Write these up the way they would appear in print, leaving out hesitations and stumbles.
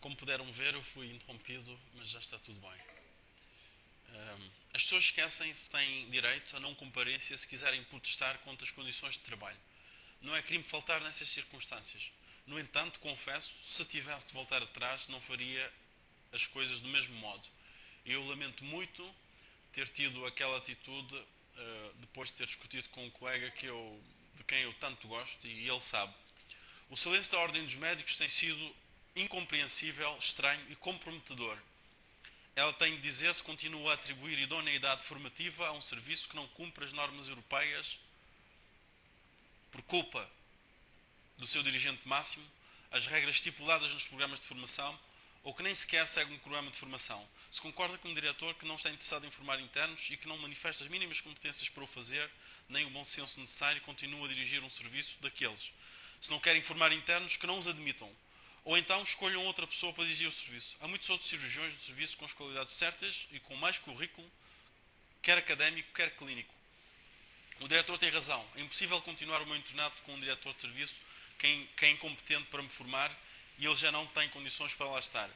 Como puderam ver, eu fui interrompido, mas já está tudo bem. As pessoas esquecem-se que têm direito a não comparência se quiserem protestar contra as condições de trabalho. Não é crime faltar nessas circunstâncias. No entanto, confesso, se tivesse de voltar atrás, não faria as coisas do mesmo modo. Eu lamento muito ter tido aquela atitude depois de ter discutido com um colega de quem eu tanto gosto, e ele sabe. O silêncio da Ordem dos Médicos tem sido incompreensível, estranho e comprometedor. Ela tem de dizer se continua a atribuir idoneidade formativa a um serviço que não cumpre as normas europeias por culpa do seu dirigente máximo, as regras estipuladas nos programas de formação, ou que nem sequer segue um programa de formação. Se concorda com um diretor que não está interessado em formar internos e que não manifesta as mínimas competências para o fazer, nem o bom senso necessário, e continua a dirigir um serviço daqueles. Se não querem formar internos, que não os admitam. Ou então escolham outra pessoa para dirigir o serviço. Há muitos outros cirurgiões do serviço com as qualidades certas e com mais currículo, quer académico, quer clínico. O diretor tem razão. É impossível continuar o meu internato com um diretor de serviço que é incompetente para me formar e ele já não tem condições para lá estar.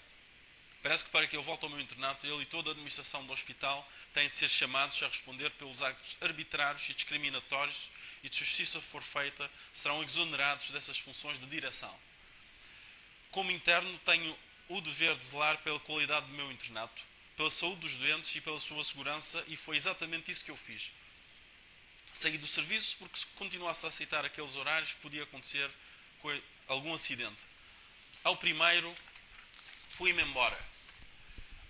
Parece que para que eu volte ao meu internato, ele e toda a administração do hospital têm de ser chamados a responder pelos actos arbitrários e discriminatórios e, se justiça for feita, serão exonerados dessas funções de direção. Como interno, tenho o dever de zelar pela qualidade do meu internato, pela saúde dos doentes e pela sua segurança, e foi exatamente isso que eu fiz. Saí do serviço porque, se continuasse a aceitar aqueles horários, podia acontecer algum acidente. Ao primeiro, fui-me embora.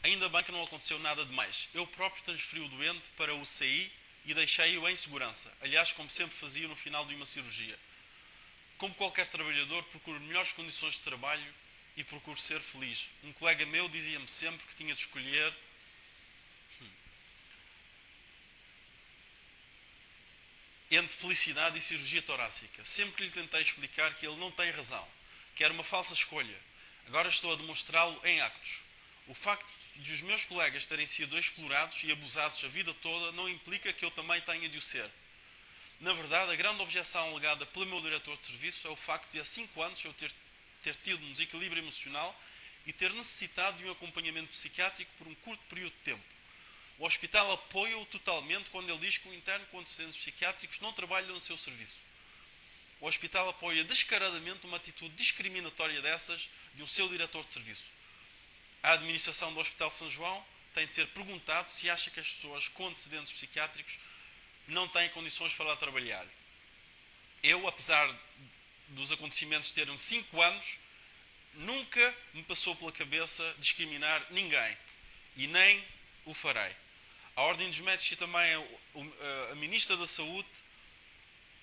Ainda bem que não aconteceu nada demais. Eu próprio transferi o doente para o UCI e deixei-o em segurança. Aliás, como sempre fazia no final de uma cirurgia. Como qualquer trabalhador, procuro melhores condições de trabalho e procuro ser feliz. Um colega meu dizia-me sempre que tinha de escolher entre felicidade e cirurgia torácica. Sempre que lhe tentei explicar que ele não tem razão, que era uma falsa escolha. Agora estou a demonstrá-lo em actos. O facto de os meus colegas terem sido explorados e abusados a vida toda não implica que eu também tenha de o ser. Na verdade, a grande objeção alegada pelo meu diretor de serviço é o facto de há 5 anos eu ter tido um desequilíbrio emocional e ter necessitado de um acompanhamento psiquiátrico por um curto período de tempo. O hospital apoia-o totalmente quando ele diz que o interno com antecedentes psiquiátricos não trabalha no seu serviço. O hospital apoia descaradamente uma atitude discriminatória dessas de um seu diretor de serviço. A administração do Hospital de São João tem de ser perguntado se acha que as pessoas com antecedentes psiquiátricos não têm condições para lá trabalhar. Eu, apesar dos acontecimentos terem 5 anos, nunca me passou pela cabeça discriminar ninguém. E nem o farei. A Ordem dos Médicos e também a Ministra da Saúde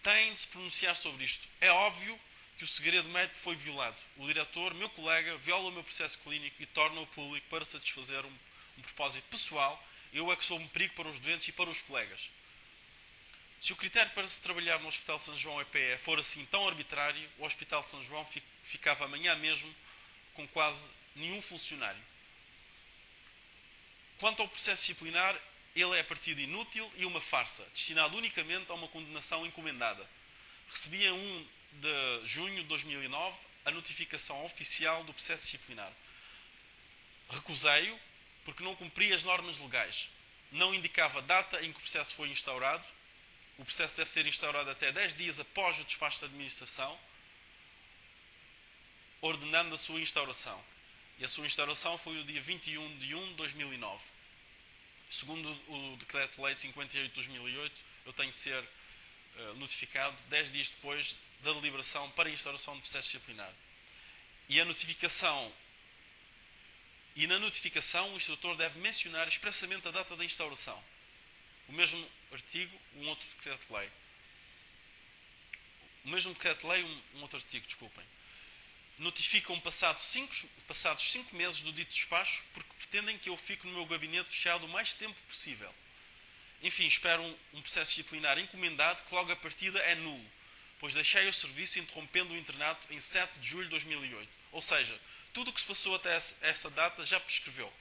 têm de se pronunciar sobre isto. É óbvio que o segredo médico foi violado. O diretor, meu colega, viola o meu processo clínico e torna-o público para satisfazer um propósito pessoal. Eu é que sou um perigo para os doentes e para os colegas. Se o critério para se trabalhar no Hospital de São João EPE for assim tão arbitrário, o Hospital de São João ficava amanhã mesmo com quase nenhum funcionário. Quanto ao processo disciplinar, ele é partido inútil e uma farsa, destinado unicamente a uma condenação encomendada. Recebi em 1 de junho de 2009 a notificação oficial do processo disciplinar. Recusei-o porque não cumpria as normas legais. Não indicava a data em que o processo foi instaurado. O processo deve ser instaurado até 10 dias após o despacho da administração, ordenando a sua instauração. E a sua instauração foi o dia 21 de 1 de 2009. Segundo o Decreto-Lei 58 de 2008, eu tenho de ser notificado 10 dias depois da deliberação para a instauração do processo disciplinar. E na notificação, o instrutor deve mencionar expressamente a data da instauração. O mesmo artigo, um outro decreto-lei. O mesmo decreto-lei, um outro artigo, desculpem. Notificam passados 5 meses do dito despacho porque pretendem que eu fique no meu gabinete fechado o mais tempo possível. Enfim, espero um processo disciplinar encomendado que logo a partida é nulo, pois deixei o serviço interrompendo o internato em 7 de julho de 2008. Ou seja, tudo o que se passou até essa data já prescreveu.